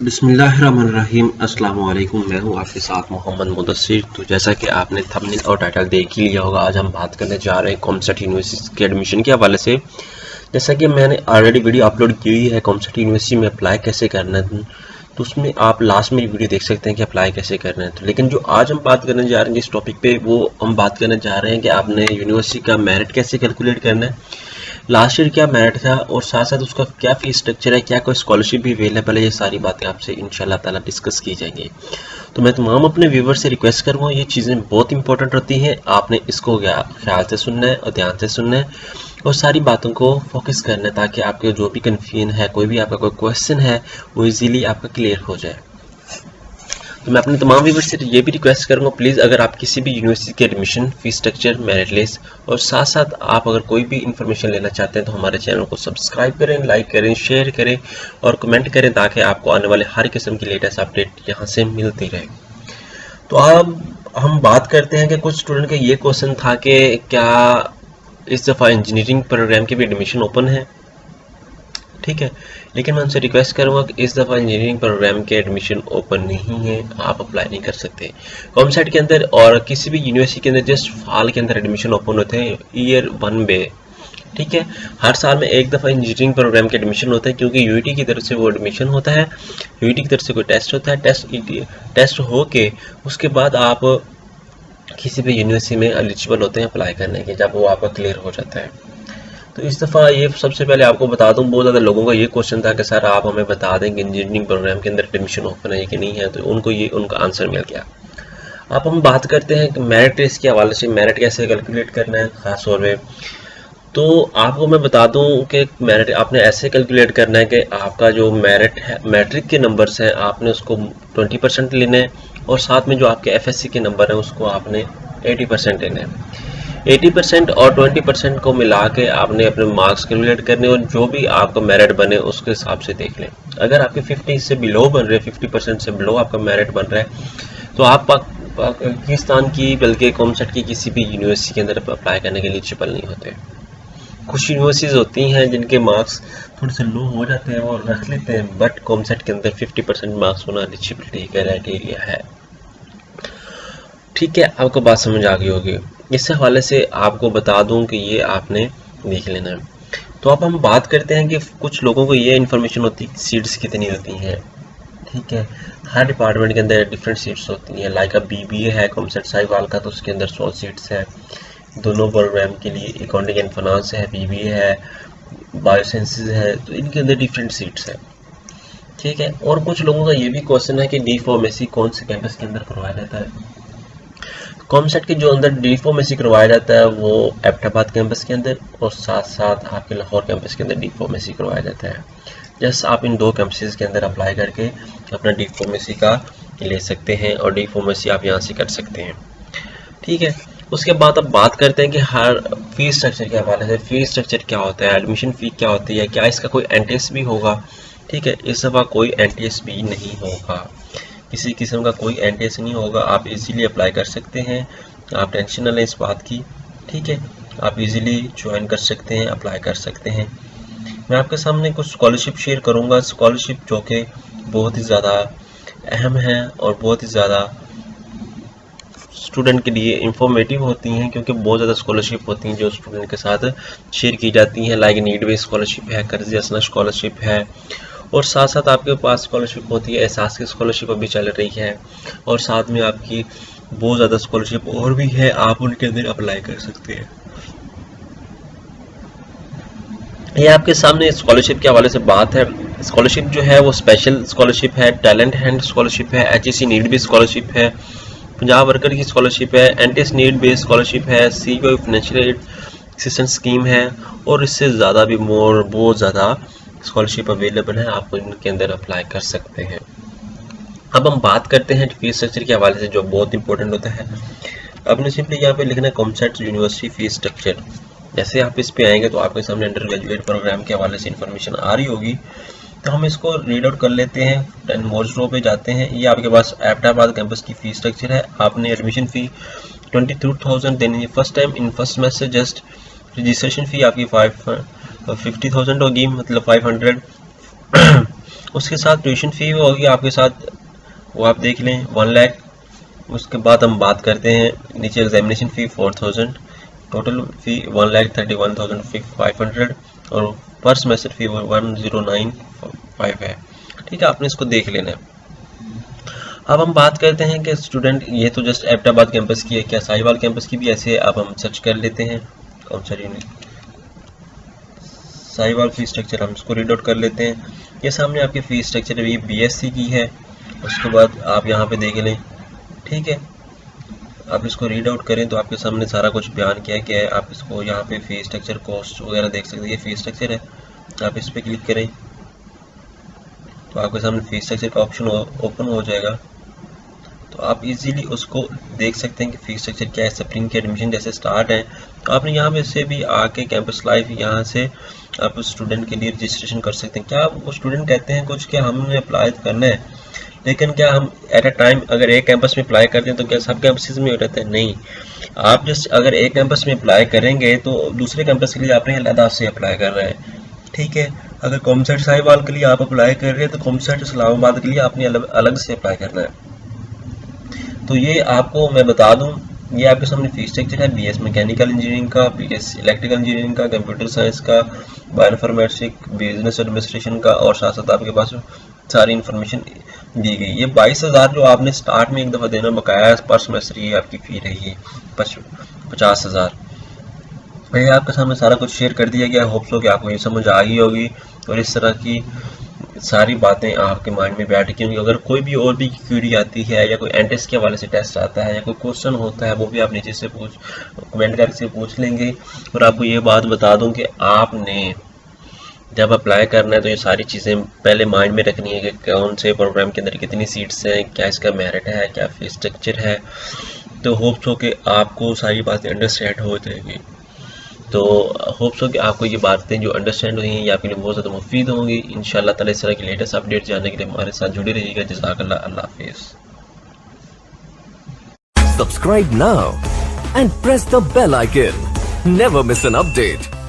बिस्मिल्लाहिर्रहमानिर्रहीम। अस्सलाम वालेकुम। मैं हूं आपके साथ मोहम्मद मुदस्सिर। तो जैसा कि आपने थंबनेल और टाइटल देख ही लिया होगा, आज हम बात करने जा रहे हैं कॉमसेट यूनिवर्सिटी के एडमिशन के हवाले से। जैसा कि मैंने ऑलरेडी वीडियो अपलोड की हुई है कॉमसेट यूनिवर्सिटी में अप्लाई कैसे करना है, तो उसमें आप लास्ट में वीडियो देख सकते हैं कि अप्लाई कैसे करना है। तो लेकिन जो आज हम बात करने जा रहे हैं जिस टॉपिक पे, वो हम बात करने जा रहे हैं कि आपने यूनिवर्सिटी का मेरिट कैसे कैलकुलेट करना है, लास्ट ईयर क्या मेरिट था और साथ साथ उसका क्या फीस स्ट्रक्चर है, क्या कोई स्कॉलरशिप भी अवेलेबल है। ये सारी बातें आपसे इंशाल्लाह ताला डिस्कस की जाएंगी। तो मैं तमाम अपने व्यूवर से रिक्वेस्ट करूँगा, ये चीज़ें बहुत इंपॉर्टेंट होती हैं, आपने इसको ख्याल से सुनना है और ध्यान से सुनना है और सारी बातों को फोकस करना है, ताकि आपके जो भी कन्फ्यूजन है, कोई भी आपका कोई क्वेश्चन है, वो इजीली आपका क्लियर हो जाए। तो मैं अपने तमाम व्यूअर्स से ये भी रिक्वेस्ट करूँगा, प्लीज़ अगर आप किसी भी यूनिवर्सिटी के admission fees structure, merit list और साथ साथ आप अगर कोई भी इन्फॉर्मेशन लेना चाहते हैं, तो हमारे चैनल को सब्सक्राइब करें, लाइक करें, शेयर करें और कमेंट करें, ताकि आपको आने वाले हर किस्म की लेटेस्ट अपडेट यहाँ से मिलती रहे। तो अब हम बात करते हैं कि कुछ स्टूडेंट का ये क्वेश्चन था कि क्या इस दफ़ा इंजीनियरिंग प्रोग्राम की भी एडमिशन ओपन है। ठीक है, लेकिन मैं उनसे रिक्वेस्ट करूंगा कि इस दफ़ा इंजीनियरिंग प्रोग्राम के एडमिशन ओपन नहीं है, आप अप्लाई नहीं कर सकते कॉमसेट के अंदर। और किसी भी यूनिवर्सिटी के अंदर जस्ट फाल के अंदर एडमिशन ओपन होते हैं ईयर 1 में। ठीक है, हर साल में एक दफ़ा इंजीनियरिंग प्रोग्राम के एडमिशन होता है, क्योंकि यूईटी की तरफ से वो एडमिशन होता है, यूईटी की तरफ से कोई टेस्ट होता है, टेस्ट हो के उसके बाद आप किसी भी यूनिवर्सिटी में एलिजिबल होते हैं अप्लाई करने के, जब वो आपका क्लियर हो जाता है। तो इस दफ़ा ये सबसे पहले आपको बता दूं, बहुत ज़्यादा लोगों का ये क्वेश्चन था कि सर आप हमें बता दें कि इंजीनियरिंग प्रोग्राम के अंदर एडमिशन ओपन है कि नहीं है, तो उनको ये उनका आंसर मिल गया। अब हम बात करते हैं कि मेरिट लिस्ट के हवाले से मेरिट कैसे कैलकुलेट करना है ख़ास तौर पे। तो आपको मैं बता दूं कि मेरिट आपने ऐसे कैलकुलेट करना है कि आपका जो मेरिट है, मैट्रिक के नंबर्स हैं, आपने उसको 20% लेना है और साथ में जो आपके एफएससी के नंबर हैं उसको आपने 80% लेना है। 80% और 20% को मिला के आपने अपने मार्क्स कैलकुलेट करने और जो भी आपका मेरिट बने उसके हिसाब से देख लें। अगर आपके 50 से बिलो बन रहे, 50% से बिलो आपका मेरिट बन रहा है, तो आप पाकिस्तान की बल्कि कॉमसेट की किसी भी यूनिवर्सिटी के अंदर अप्लाई करने के लिए एलिजिबल नहीं होते। कुछ यूनिवर्सिटीज़ होती हैं जिनके मार्क्स थोड़े से लो हो जाते हैं और रख लेते हैं, बट कॉमसेट के अंदर 50% मार्क्स होना एलिजिबिलिटी क्राइटेरिया है। ठीक है, आपको बात समझ आ गई होगी। इस हवाले से आपको बता दूं कि ये आपने देख लेना है। तो अब हम बात करते हैं कि कुछ लोगों को ये इन्फॉर्मेशन होती है कि सीट्स कितनी होती हैं। ठीक है, हर डिपार्टमेंट के अंदर डिफरेंट सीट्स होती हैं। लाइक अब बीबीए है कॉमसेट साहिवाल का, तो उसके अंदर 100 सीट्स है दोनों प्रोग्राम के लिए। अकाउंटिंग एंड फाइनेंस है, बीबीए है, बायोसाइंसेज है, तो इनके अंदर डिफरेंट सीट्स है। ठीक है, और कुछ लोगों का ये भी क्वेश्चन है कि डी फार्मेसी कौन से कैंपस के अंदर करवाया जाता है। कॉमसेट के जो अंदर डी फार्मेसी करवाया जाता है वो एबटाबाद कैंपस के अंदर और साथ साथ आपके लाहौर कैंपस के अंदर डी फार्मेसी करवाया जाता है। जस्ट आप इन दो कैंपसेस के अंदर अप्लाई करके अपना डी फार्मेसी का ले सकते हैं और डी फार्मेसी आप यहाँ से कर सकते हैं। ठीक है, उसके बाद अब बात करते हैं कि हर फीस स्ट्रक्चर के हवाले से। फीस स्ट्रक्चर क्या होता है, एडमिशन फ़ी क्या होती है, क्या इसका कोई एनटीएस भी होगा। ठीक है, इस दफ़ा कोई एनटीएस भी नहीं होगा, किसी किस्म का कोई एनटीएस नहीं होगा। आप इजीली अप्लाई कर सकते हैं, आप टेंशन न लें इस बात की। ठीक है, आप इजीली ज्वाइन कर सकते हैं, अप्लाई कर सकते हैं। मैं आपके सामने कुछ स्कॉलरशिप शेयर करूंगा, स्कॉलरशिप जो कि बहुत ही ज़्यादा अहम है और बहुत ही ज़्यादा स्टूडेंट के लिए इंफॉर्मेटिव होती हैं, क्योंकि बहुत ज़्यादा स्कॉलरशिप होती हैं जो स्टूडेंट के साथ शेयर की जाती हैं। लाइक नीड बेस्ड स्कॉलरशिप है, कर्ज असना स्कॉलरशिप है, और साथ साथ आपके पास स्कॉलरशिप होती है, एहसास की स्कॉलरशिप अभी चल रही है, और साथ में आपकी बहुत ज़्यादा स्कॉलरशिप और भी है, आप उनके अंदर अप्लाई कर सकते हैं। ये आपके सामने स्कॉलरशिप के हवाले से बात है। स्कॉलरशिप जो है वो स्पेशल स्कॉलरशिप है, टैलेंट हैंड स्कॉलरशिप है, एचईसी नीड बेस्ड स्कॉलरशिप है, पंजाब वर्कर की स्कॉलरशिप है, एनटीएस नीड बेस्ड स्कॉलरशिप है, CBI financial aid assistance scheme है, और इससे ज़्यादा भी बहुत ज़्यादा स्कॉलरशिप अवेलेबल है, आप इनके अंदर अप्लाई कर सकते हैं। अब हम बात करते हैं फीस स्ट्रक्चर के हवाले से, जो बहुत इंपॉर्टेंट होता है। आपने सिंपली यहाँ पे लिखना है कॉमसेट यूनिवर्सिटी फीस स्ट्रक्चर। जैसे आप इस पे आएंगे तो आपके सामने अंडर ग्रेजुएट प्रोग्राम के हवाले से इंफॉर्मेशन आ रही होगी, तो हम इसको रीड आउट कर लेते हैं। 10 मोर्स रो पे जाते हैं। ये आपके पास एबटाबाद कैंपस की फीस स्ट्रक्चर है। आपने एडमिशन फ़ी 22,000 देनी है first time in first semester. Just registration फ़ी आपकी 50,000 होगी, मतलब 500 उसके साथ ट्यूशन फी होगी आपके साथ, वो आप देख लें 1 लाख। उसके बाद हम बात करते हैं नीचे एग्जामिनेशन फ़ी 4000, टोटल फ़ी 1,31,500 और पर सेमेस्टर फ़ी 1095 है। ठीक है, आपने इसको देख लेना है। अब हम बात करते हैं कि स्टूडेंट, ये तो जस्ट एबटाबाद कैंपस की है, क्या साहिवाल कैंपस की भी ऐसे अब हम सर्च कर लेते हैं। कौन सा यूनिट साहिवाल फी स्ट्रक्चर, हम इसको रीड आउट कर लेते हैं। ये सामने आपकी फी स्ट्रक्चर है, ये BSc की है। उसके बाद आप यहाँ पे देख लें, ठीक है, आप इसको रीड आउट करें तो आपके सामने सारा कुछ बयान किया गया है। आप इसको यहाँ पे फी स्ट्रक्चर कॉस्ट वगैरह देख सकते हैं। ये फी स्ट्रक्चर है, आप इस पर क्लिक करें तो आपके सामने फी स्ट्रक्चर का ऑप्शन ओपन हो जाएगा। तो आप इजीली उसको देख सकते हैं कि फी स्ट्रक्चर क्या है। स्प्रिंग के एडमिशन जैसे स्टार्ट है, तो आपने यहाँ पे से भी आके कैंपस लाइफ यहाँ से आप स्टूडेंट के लिए रजिस्ट्रेशन कर सकते हैं। क्या वो स्टूडेंट कहते हैं कुछ कि हमने अप्लाई करना है, लेकिन क्या हम एट अ टाइम अगर एक कैंपस में अप्लाई करते हैं तो क्या सब कैंपसेस में रहते हैं? नहीं, आप जस्ट अगर एक कैंपस में अप्लाई करेंगे तो दूसरे कैंपस के लिए आपने अलग से अप्लाई करना है। ठीक है, अगर कॉमसेट साहिवाल के लिए आप अप्लाई कर रहे हैं तो कॉमसेट इस्लामाबाद के लिए आपने अलग से अप्लाई करना है। तो ये आपको मैं बता दूं, ये आपके सामने फी स्ट्रक्चर है। BS मैकेनिकल इंजीनियरिंग का, BS इलेक्ट्रिकल इंजीनियरिंग का, कंप्यूटर साइंस का, बायोइन्फॉर्मेटिक्स, बिजनेस एडमिनिस्ट्रेशन का, और साथ साथ आपके पास सारी इन्फॉर्मेशन दी गई। ये 22,000 जो आपने स्टार्ट में एक दफ़ा देना बकाया पर सेमेस्टर, ये आपकी फ़ी रही है 50,000। ये आपके सामने सारा कुछ शेयर कर दिया गया। होप सो कि आपको ये समझ आ गई होगी और इस तरह की सारी बातें आपके माइंड में बैठ गई होंगी। अगर कोई भी और भी क्यूरी आती है या कोई एंट्रेंस के हवाले से टेस्ट आता है या कोई क्वेश्चन होता है, वो भी आप नीचे से कमेंट करके पूछ लेंगे। और आपको ये बात बता दूं कि आपने जब अप्लाई करना है तो ये सारी चीज़ें पहले माइंड में रखनी है कि कौन से प्रोग्राम के अंदर कितनी सीट्स हैं, क्या इसका मेरिट है, क्या फीस स्ट्रक्चर है। तो होप्स हो कि आपको सारी बातें अंडरस्टैंड हो जाएंगी। तो होप्स हो कि आपको ये बातें जो अंडरस्टैंड हुई हैं ये आपके लिए बहुत ज़्यादा मुफीद होंगी। इंशाअल्लाह ताला इस तरह की लेटेस्ट अपडेट जानने के लिए हमारे साथ जुड़े रहिएगा। जज़ाकल्लाह, अल्लाह हाफिज़। Subscribe now and press the bell icon. Never miss an update.